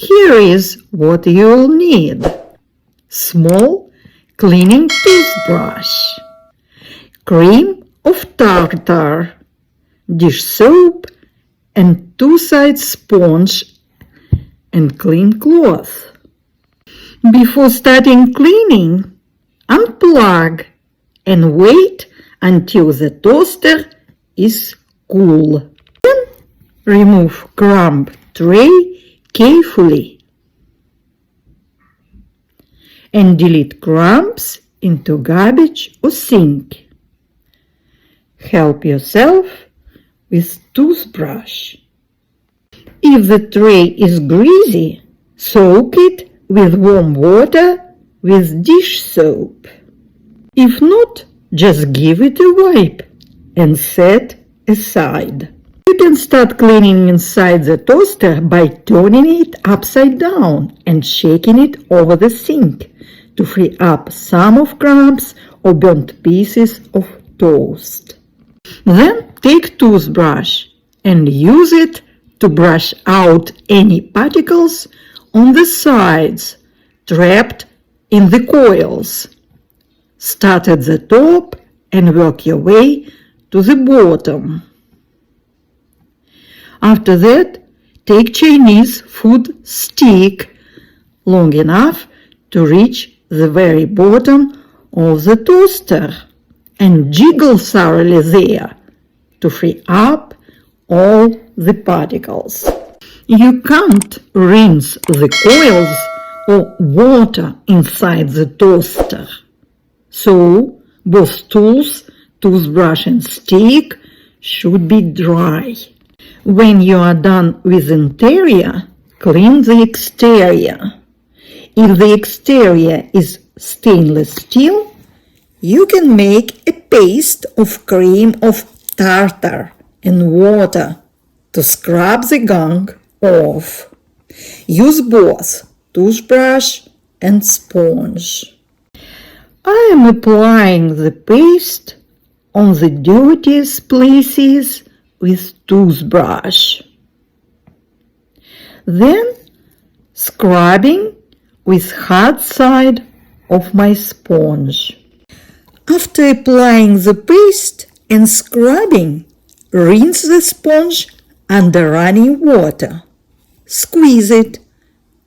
Here is what you'll need. Small cleaning toothbrush, cream of tartar, dish soap, and two-sided sponge and clean cloth. Before starting cleaning, unplug and wait until the toaster is cool. Then remove crumb tray carefully and delete crumbs into garbage or sink. Help yourself with toothbrush. If the tray is greasy, soak it with warm water with dish soap. If not, just give it a wipe and set aside. You can start cleaning inside the toaster by turning it upside down and shaking it over the sink to free up some of crumbs or burnt pieces of toast. Then take toothbrush and use it to brush out any particles on the sides trapped in the coils. Start at the top and work your way to the bottom. After that, take Chinese food stick long enough to reach the very bottom of the toaster and jiggle thoroughly there to free up all the particles. You can't rinse the coils or water inside the toaster, so both tools, toothbrush and stick, should be dry. When you are done with the interior, clean the exterior. If the exterior is stainless steel, you can make a paste of cream of tartar and water to scrub the gunk off. Use both toothbrush and sponge. I am applying the paste on the dirtiest places with toothbrush. Then scrubbing with hard side of my sponge. After applying the paste and scrubbing, rinse the sponge under running water. Squeeze it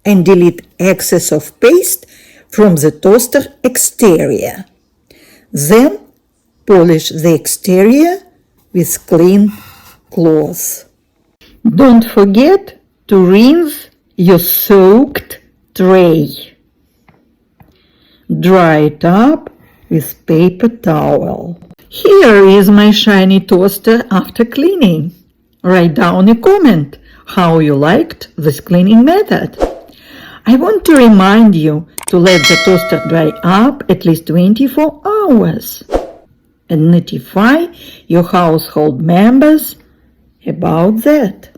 and delete excess of paste from the toaster exterior. Then polish the exterior with clean cloth. Don't forget to rinse your soaked tray. Dry it up with paper towel. Here is my shiny toaster after cleaning. Write down a comment how you liked this cleaning method. I want to remind you to let the toaster dry up at least 24 hours and notify your household members about that.